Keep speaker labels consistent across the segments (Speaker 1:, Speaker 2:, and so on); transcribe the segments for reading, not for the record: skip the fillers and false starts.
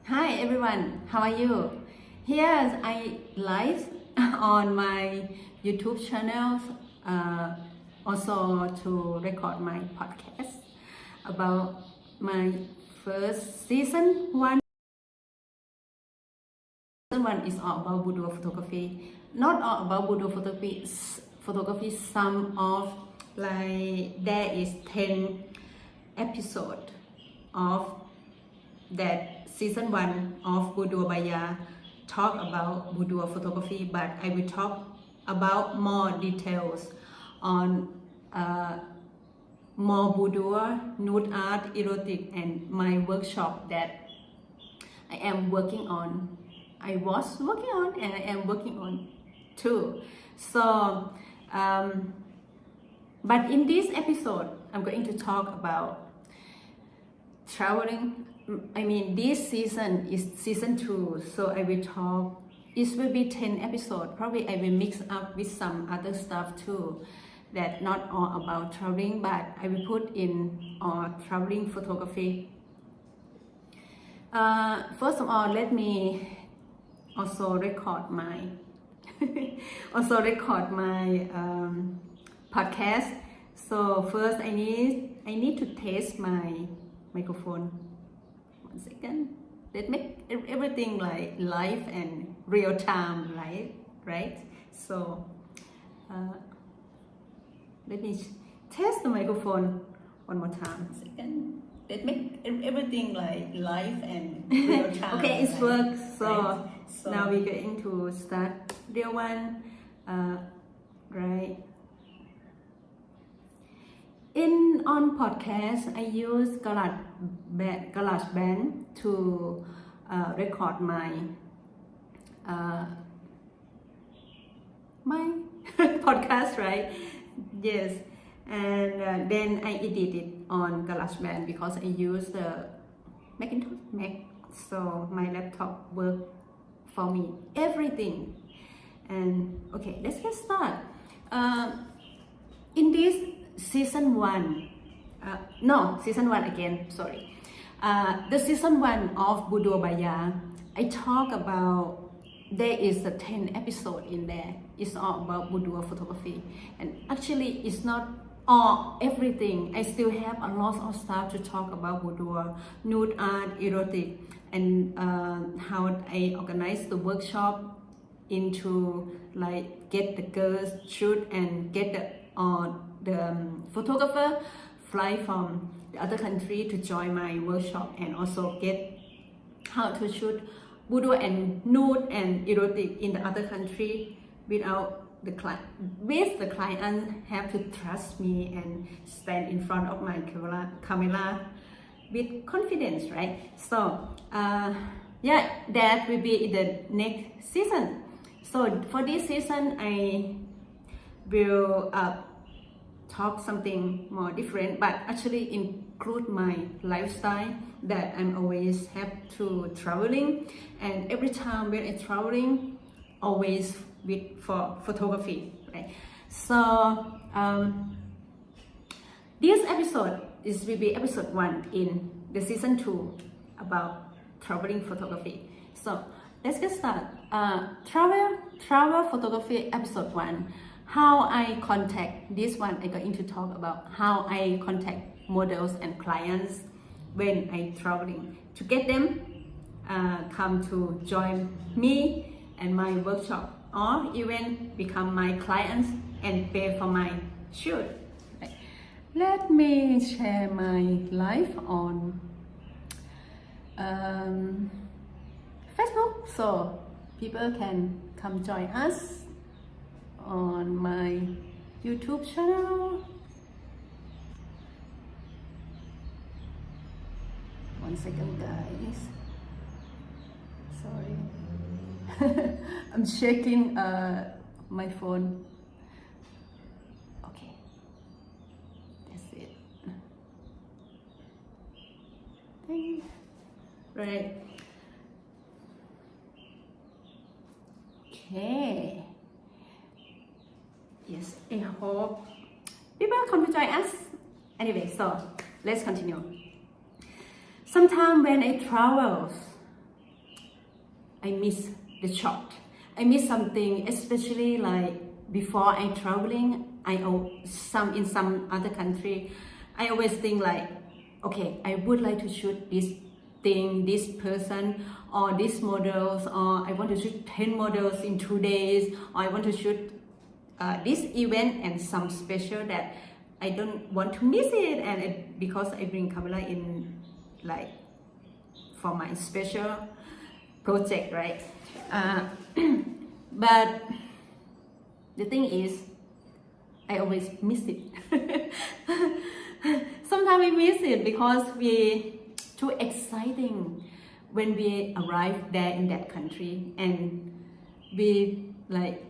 Speaker 1: Hi everyone, how are you? Here I live on my YouTube channel, also to record my podcast about my first season one. Season one is all about boudoir photography. Not all about boudoir photography. Some of there is 10 episode of that season 1 of Boudoir Baya talk about boudoir photography, but I will talk about more details on more boudoir, nude art, erotic, and my workshop that I am working on. I was working on and I am working on too. So, but in this episode, I'm going to talk about traveling. This season is season 2, so I will talk. It will be 10 episodes. Probably I will mix up with some other stuff too, that not all about traveling, but I will put in traveling photography. First of all, let me also record my podcast. So first, I need to test my microphone. 1 second. Let's make everything like live and real time, right? So let me test the microphone one more time. 1 second. Let's make everything like live and real time. Okay, it works. So now we're going to start real one, right? On podcast, I use GarageBand to record my podcast, right? Yes, and then I edit it on GarageBand because I use the Macintosh Mac, so my laptop works for me everything. And okay, let's get started. In this season 1, season 1 again, sorry. The season 1 of Boudoir Baya, I talk about, there is a 10 episode in there. It's all about boudoir photography, and actually it's not all everything. I still have a lot of stuff to talk about boudoir, nude art, erotic, and how I organize the workshop into like get the girls shoot and get the photographer fly from the other country to join my workshop, and also get how to shoot boudoir and nude and erotic in the other country without the client. With the client have to trust me and stand in front of my camera with confidence, right? So yeah, that will be in the next season. So for this season, I will talk something more different, but actually include my lifestyle that I'm always have to traveling, and every time when I'm traveling, always for photography, right? So this episode will be episode 1 in the season 2 about traveling photography. So let's get started. Travel photography episode 1. How I contact, this one I'm going to talk about how I contact models and clients when I'm traveling, to get them come to join me and my workshop, or even become my clients and pay for my shoot. Right. Let me share my life on Facebook, so people can come join us on my YouTube channel. 1 second, guys. Sorry. I'm checking my phone. Okay, that's it. Right. Okay. Yes, I hope people come to join us. Anyway, so let's continue. Sometimes when I travel, I miss the shot. I miss something, especially like before I traveling. In some other country, I always think like, okay, I would like to shoot this thing, this person, or these models, or I want to shoot 10 models in 2 days, or I want to shoot this event and some special that I don't want to miss it, and because I bring camera in like for my special project, right? But the thing is, I always miss it. Sometimes we miss it because we too exciting when we arrive there in that country, and we like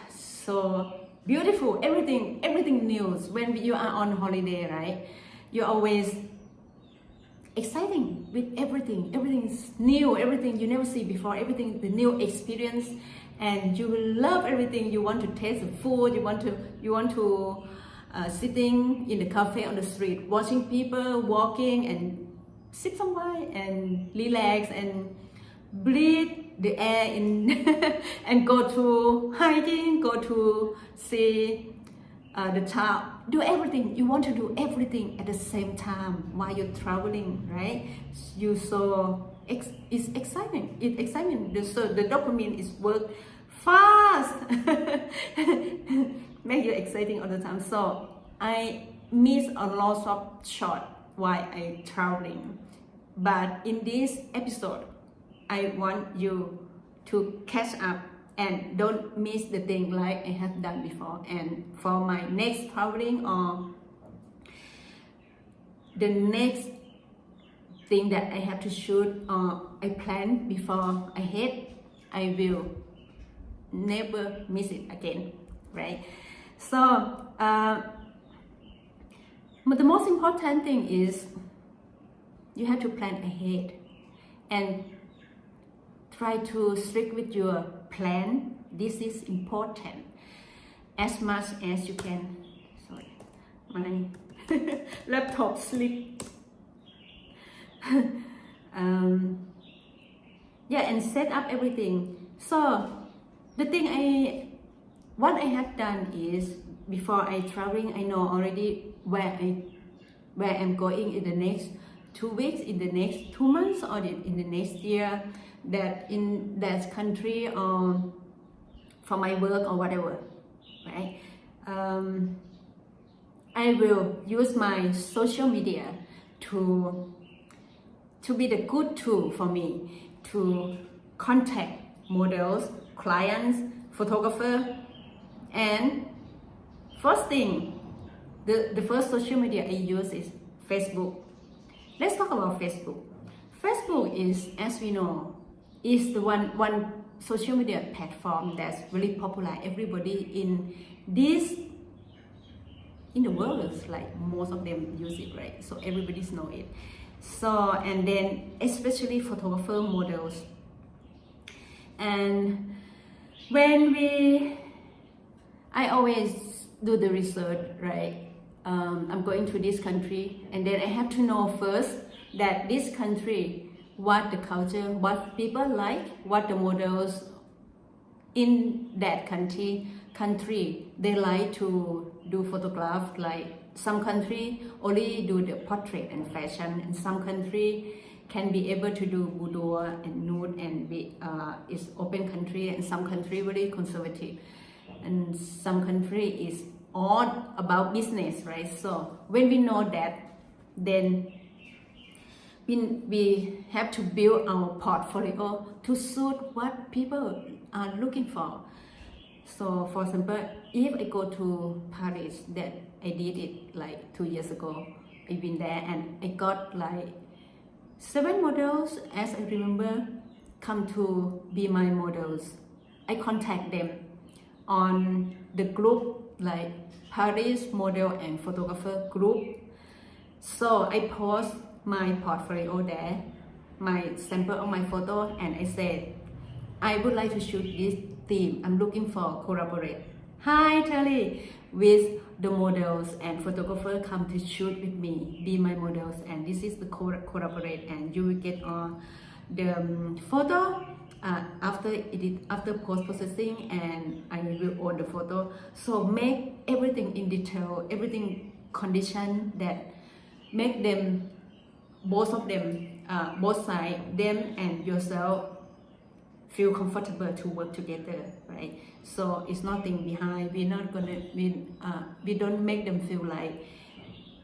Speaker 1: so beautiful, everything new. When you are on holiday, right, you're always exciting with everything is new, everything you never see before, everything the new experience, and you will love everything. You want to taste the food, you want to sitting in the cafe on the street watching people walking and sip some wine and relax and breathe the air in and go to hiking, go to see the town, do everything. You want to do everything at the same time while you're traveling, right? It's exciting. It's exciting. So the dopamine is work fast, make you exciting all the time. So I miss a lot of shot while I traveling. But in this episode, I want you to catch up and don't miss the thing like I have done before. And for my next traveling or the next thing that I have to shoot or I plan before I head, I will never miss it again, right? So but the most important thing is you have to plan ahead and try to stick with your plan. This is important as much as you can. Sorry, my laptop slipped. Yeah, and set up everything. So the thing what I have done is before I traveling, I know already where I'm going in the next 2 weeks, in the next 2 months, or in the next year, that in that country or for my work or whatever, right? I will use my social media to be the good tool for me to contact models, clients, photographers. And first thing, the first social media I use is Facebook. Let's talk about Facebook. Facebook is, as we know, is the one social media platform that's really popular. Everybody in the world is like most of them use it, right? So everybody's know it. So, and then especially photographer models. And I always do the research, right? I'm going to this country, and then I have to know first that this country, what the culture, what people like, what the models in that country they like to do photograph. Like some country only do the portrait and fashion, and some country can be able to do boudoir and nude and is open country, and some country very conservative, and some country is all about business, right? So when we know that, then we have to build our portfolio to suit what people are looking for. So for example, if I go to Paris, that I did it like 2 years ago, I've been there and I got like 7 models, as I remember, come to be my models. I contact them on the group, like Paris model and photographer group. So I post my portfolio there, my sample of my photo, and I said, I would like to shoot this theme. I'm looking for collaborate. Hi Charlie, with the models and photographer come to shoot with me, be my models, and this is the collaborate, and you will get the photo after post processing, and I will own the photo. So make everything in detail, everything condition that make them, both of them, both sides, them and yourself, feel comfortable to work together, right? So it's nothing behind. We're not gonna, we don't make them feel like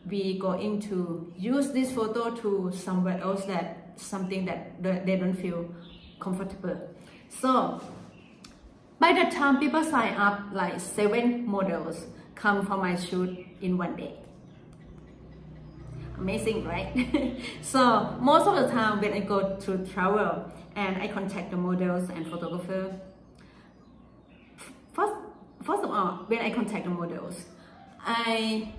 Speaker 1: we going to use this photo to somewhere else, that something that they don't feel comfortable. So by the time people sign up, like 7 models come for my shoot in one day. Amazing, right? So most of the time when I go to travel and I contact the models and photographer, first of all, when I contact the models, I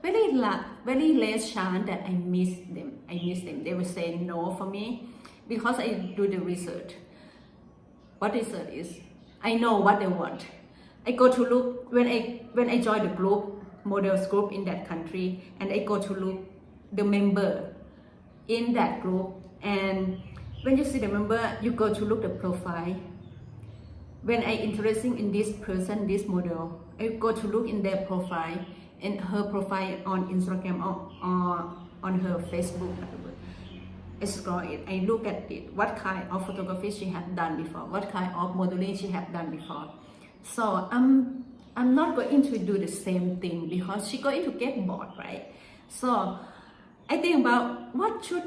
Speaker 1: very less chance that I miss them. They will say no for me because I do the research. What research is, I know what they want. I go to look when I join the group, models group in that country, and I go to look the member in that group. And when you see the member, you go to look the profile. When I interested in this person, this model, I go to look in their profile, in her profile on Instagram or on her Facebook. I scroll it, I look at it, what kind of photography she had done before, what kind of modeling she had done before. So I'm not going to do the same thing because she's going to get bored, right? So I think about what should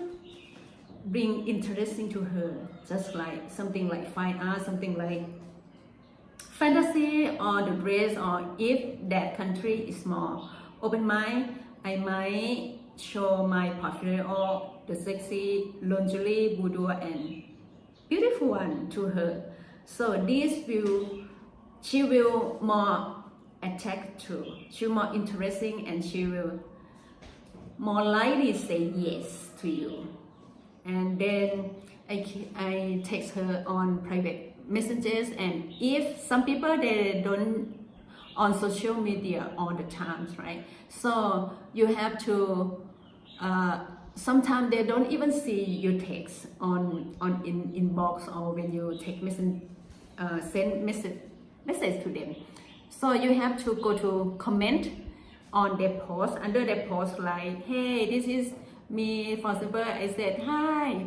Speaker 1: bring interesting to her, just like something like fine art, something like fantasy, or the dress, or if that country is more open mind, I might show my portfolio, the sexy lingerie, boudoir, and beautiful one to her. So this she will more attract to, she more interesting, and she will more likely say yes to you. And then I text her on private messages, and if some people, they don't on social media all the times, right? So you have to sometimes they don't even see your text in inbox, or when you take send message to them. So you have to go to comment on their post, under their post, like, hey, this is me. For example, I said hi.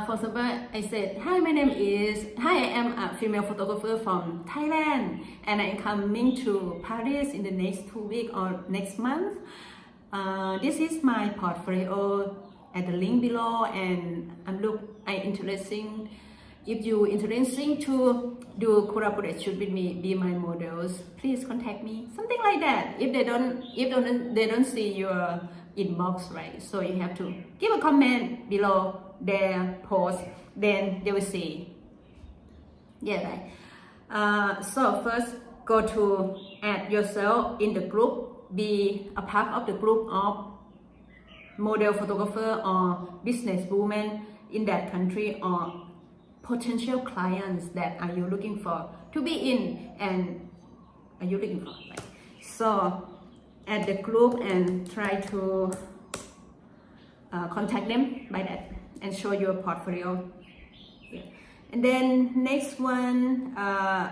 Speaker 1: For example, I said, hi, my name is, hi, I am a female photographer from Thailand, and I'm coming to Paris in the next 2 weeks or next month. This is my portfolio at the link below, and I'm interesting. If you interesting to do collaboration with me, be my models, please contact me. Something like that. If they don't see your inbox, right? So you have to give a comment below their post, then they will see. Yeah, right. So first, go to add yourself in the group, be a part of the group of model photographer or business woman in that country, or potential clients that are you looking for to be in, and are you looking for, right? So add the group and try to contact them by that and show your portfolio. Yeah. And then next one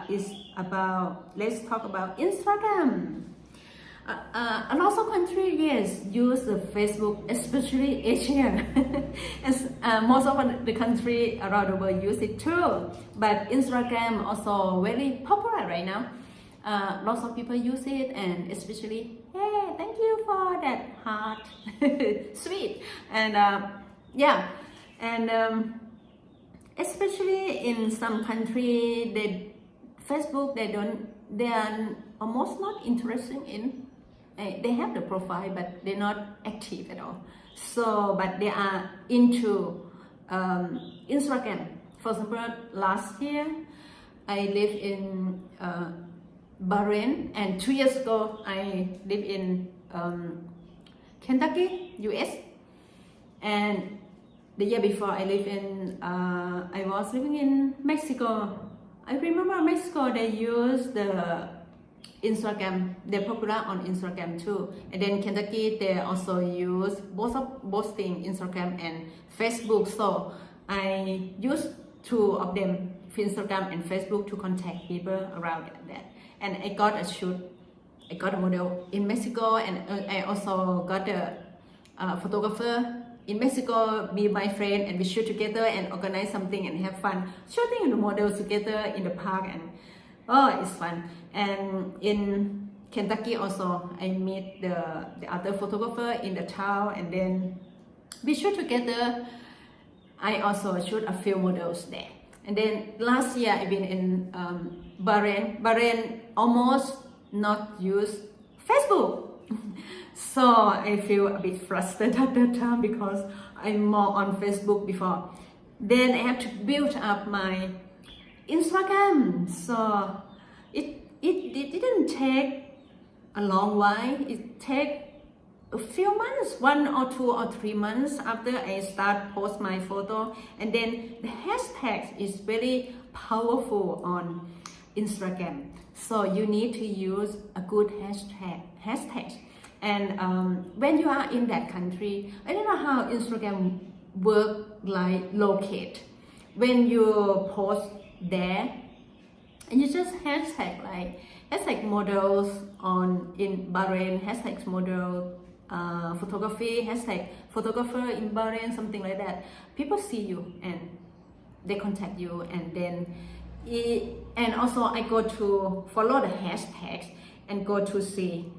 Speaker 1: is about, let's talk about Instagram. A lot of countries, yes, use the Facebook, especially Asia. As, most of the countries around the world use it too. But Instagram also very popular right now. Lots of people use it, and especially, hey, thank you for that heart, sweet. And yeah, and especially in some country, Facebook, they are almost not interested in. They have the profile, but they're not active at all. So, but they are into Instagram. For example, last year I lived in Bahrain, and 2 years ago I lived in Kentucky, US. And the year before I lived in, I was living in Mexico. I remember Mexico, they use the Instagram, they're popular on Instagram too. And then Kentucky, they also use both things, Instagram and Facebook. So I use two of them, Instagram and Facebook, to contact people around that. And I got a shoot. I got a model in Mexico, and I also got a photographer in Mexico, be my friend, and we shoot together and organize something and have fun shooting the models together in the park, and oh, it's fun. And in Kentucky also, I meet the other photographer in the town, and then we shoot together. I also shoot a few models there. And then last year I've been in Bahrain. Bahrain almost not use Facebook. So I feel a bit frustrated at that time because I'm more on Facebook before. Then I have to build up my Instagram. So it didn't take a long while. It take a few months, 1 or 2 or 3 months after I start post my photo. And then the hashtag is very powerful on Instagram. So you need to use a good hashtag. And when you are in that country, I don't know how Instagram work like locate. When you post there, and you just hashtag models in Bahrain, hashtag model photography, hashtag photographer in Bahrain, something like that. People see you and they contact you, and then and also I go to follow the hashtags and go to see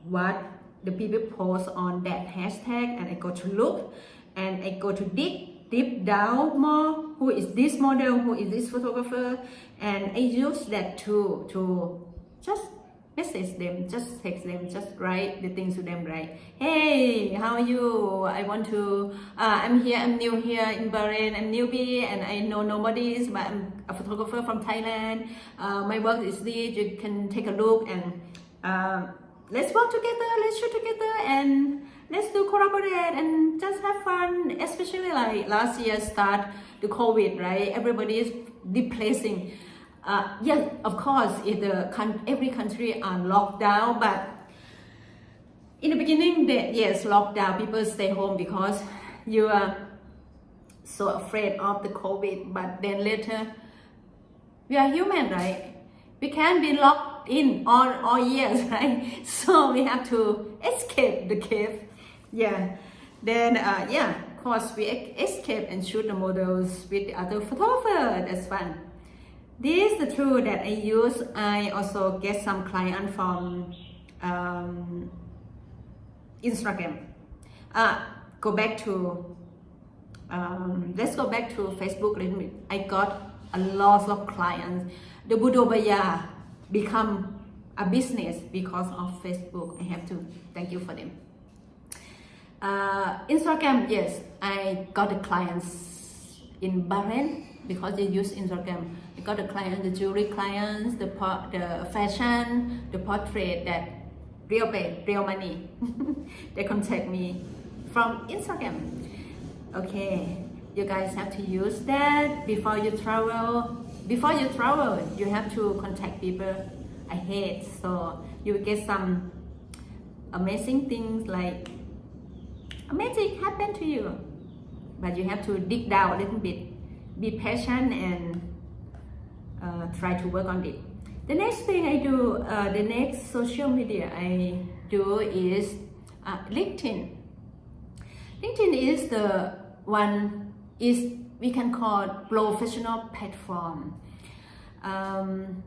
Speaker 1: what the people post on that hashtag, and I go to look and I go to dig deep down more. Who is this model? Who is this photographer? And I use that to just message them, just text them, just write the things to them, right? Hey, how are you? I want to, I'm new here in Bahrain, I'm newbie and I know nobody, but I'm a photographer from Thailand. My work is this, you can take a look, and let's work together, let's shoot together, and let's do collaborate and just have fun. Especially like last year start the COVID, right? Everybody is depressing. Yeah, of course, every country are locked down, but in the beginning, yes, lockdown, people stay home because you are so afraid of the COVID. But then later, we are human, right? We can't be locked in all years, right? So we have to escape the cave. Yeah. Then yeah, of course we escape and shoot the models with the other photographer. That's fun. This is the tool that I use. I also get some client from Instagram. Go back to let's go back to Facebook a little bit. I got a lot of clients. The Budobaya become a business because of Facebook. I have to thank you for them. Instagram, yes, I got the clients in Bahrain because they use Instagram. I got the clients, the jewelry clients, the fashion, the portrait, that real pay, real money. They contact me from Instagram. Okay, you guys have to use that before you travel. Before you travel, you have to contact people ahead, so you will get some amazing things, like magic happen to you. But you have to dig down a little bit, be patient, and try to work on it. The next thing I do, the next social media I do is LinkedIn. LinkedIn is the one we can call professional platform. I'm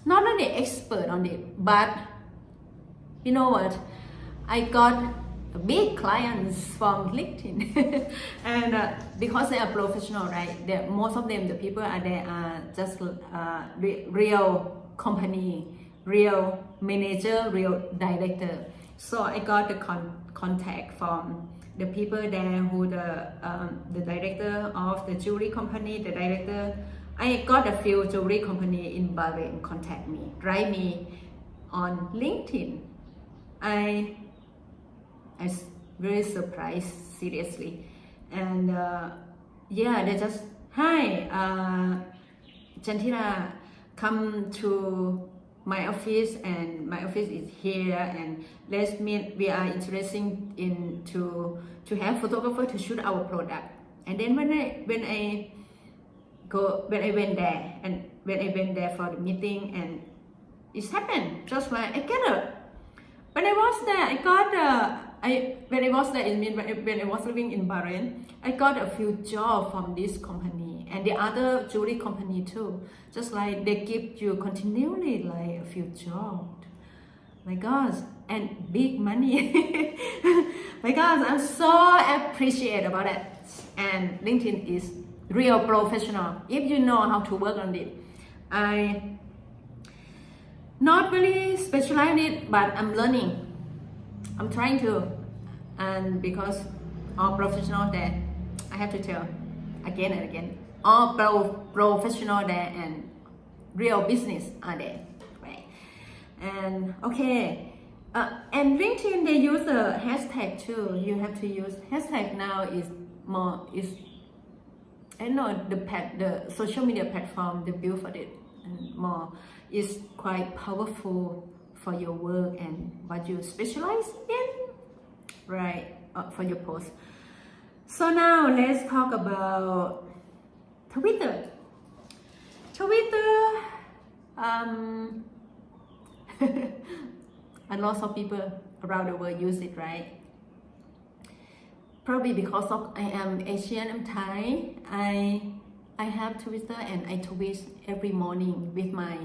Speaker 1: not really expert on it, but you know what? I got big clients from LinkedIn and because they are professional, right? Most of them, the people are there are just real company, real manager, real director. So I got the contact from the people there who the director of the jewelry company, the director. I got a few jewelry company in Bahrain contact me, write me on LinkedIn. I very surprised, seriously. And yeah, they just, hi, Jantira, come to my office, and my office is here, and let's meet. We are interested in to have photographer to shoot our product. And then when I went there, and when I went there for the meeting, and it happened just like I get it. When I was there, I got when I was there when I was living in Bahrain, I got a few jobs from this company and the other jewelry company too. Just like they give you continually like a few jobs. My gosh, and big money. My gosh, I'm so appreciative about it. And LinkedIn is real professional if you know how to work on it. I not really specialized in it, but I'm learning. I'm trying to, and because all professional there, I have to tell again and again, all professional there and real business are there, right? And okay, and LinkedIn they use a hashtag too. You have to use hashtag now is more is I know the social media platform they build for it and more is quite powerful for your work and what you specialize in, right? For your post. So now let's talk about Twitter. A lot of people around the world use it, right? Probably because of I am Asian, I'm Thai. I have Twitter and I tweet every morning with my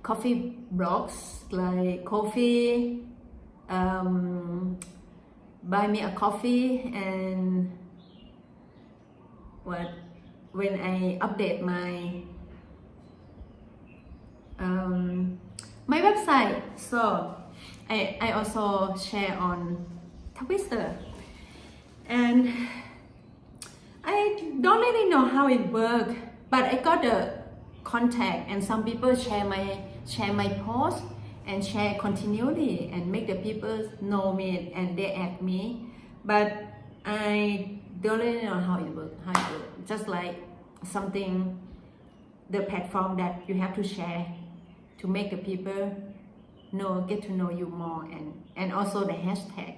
Speaker 1: coffee blogs like coffee, buy me a coffee, and when I update my my website. So I also share on Twitter. And I don't really know how it works, but I got the contact and some people share my post and share continually and make the people know me and they add me. But I don't really know how it works. Just like something, the platform that you have to share to make the people get to know you more, and also the hashtag.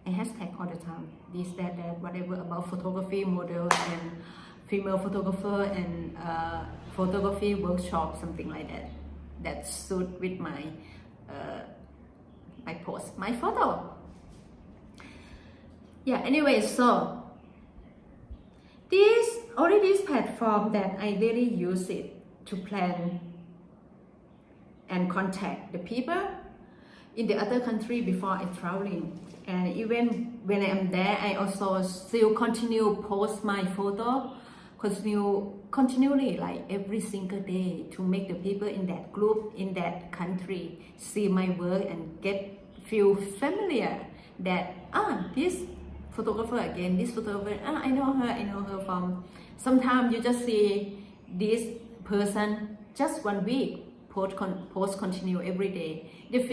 Speaker 1: A hashtag all the time, this, that, whatever about photography, models, and female photographer, and photography workshop, something like that. That suit with my my post, my photo. Yeah. Anyway, so this platform that I really use it to plan and contact the people in the other country before I traveling. And even when I am there, I also still continue post my photo, continually like every single day to make the people in that group, in that country see my work and feel familiar that this photographer again, this photographer, I know her from. Sometimes you just see this person just 1 week post continue every day. You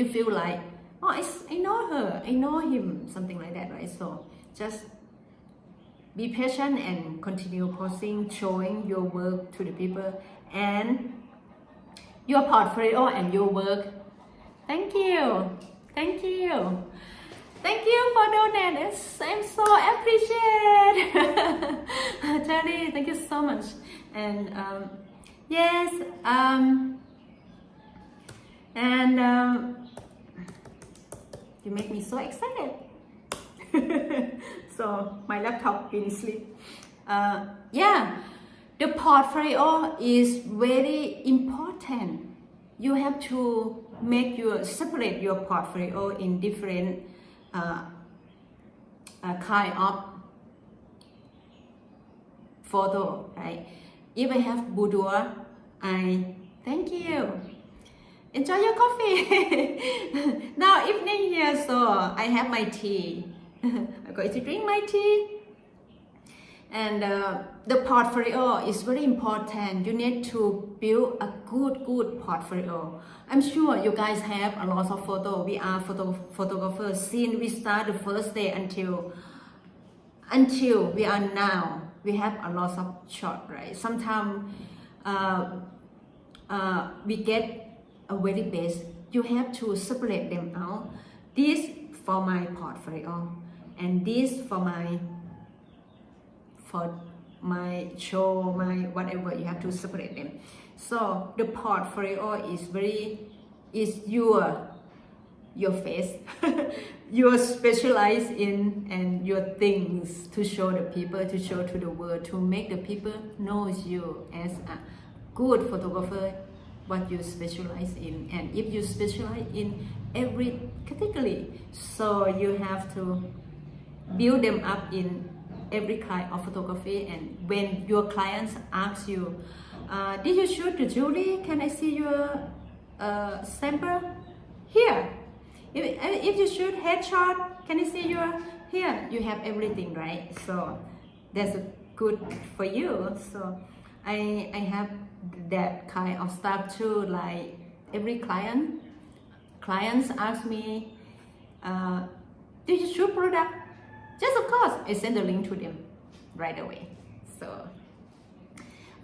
Speaker 1: feel like, I know her, I know him, something like that, right? So just be patient and continue posting, showing your work to the people and your portfolio and your work. Thank you for donating. I'm so appreciate. Charlie, thank you so much. And yes, you make me so excited. So my laptop been asleep. Yeah, the portfolio is very important. You have to separate your portfolio in different kind of photo, right? If I have boudoir, I thank you. Enjoy your coffee. Now evening here, so I have my tea. I'm going to drink my tea. And the portfolio is very important. You need to build a good portfolio. I'm sure you guys have a lot of photos. We are photographers since we start the first day until we are now. We have a lot of shot, right? Sometimes we get a very best. You have to separate them out. This for my portfolio and this for my for my show, my whatever, you have to separate them. So the portfolio is your face, your specialize in, and your things to show the people, to show to the world, to make the people knows you as a good photographer, what you specialize in. And if you specialize in every category, so you have to build them up in every kind of photography. And when your clients ask you, did you shoot the jewelry? Can I see your sample? Here. If you shoot headshot, can I see your here? You have everything, right? So that's good for you. So I have that kind of stuff too. Like every clients ask me, did you shoot product? Just of course, I send the link to them right away. So,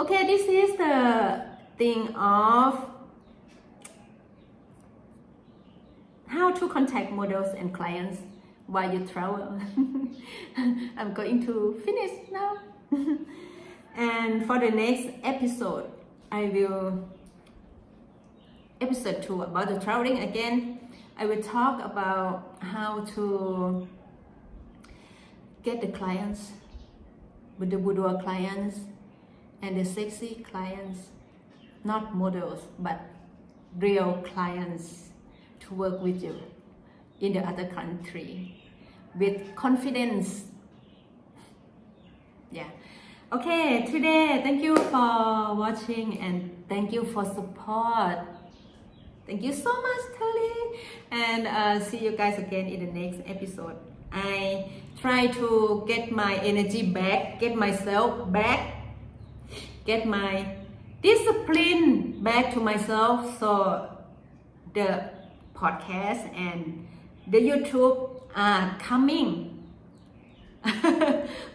Speaker 1: okay, this is the thing of how to contact models and clients while you travel. I'm going to finish now. And for the next episode, I will, episode 2 about the traveling again. I will talk about how to get the clients, with the boudoir clients and the sexy clients, not models, but real clients to work with you in the other country with confidence. Yeah. Okay, today, thank you for watching and thank you for support. Thank you so much, Tali. And see you guys again in the next episode. I try to get my energy back, get myself back, get my discipline back to myself. So the podcast and the YouTube are coming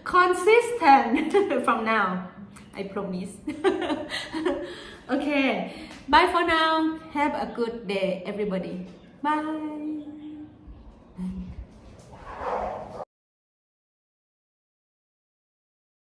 Speaker 1: consistent from now. I promise. Okay, bye for now. Have a good day, everybody. Bye.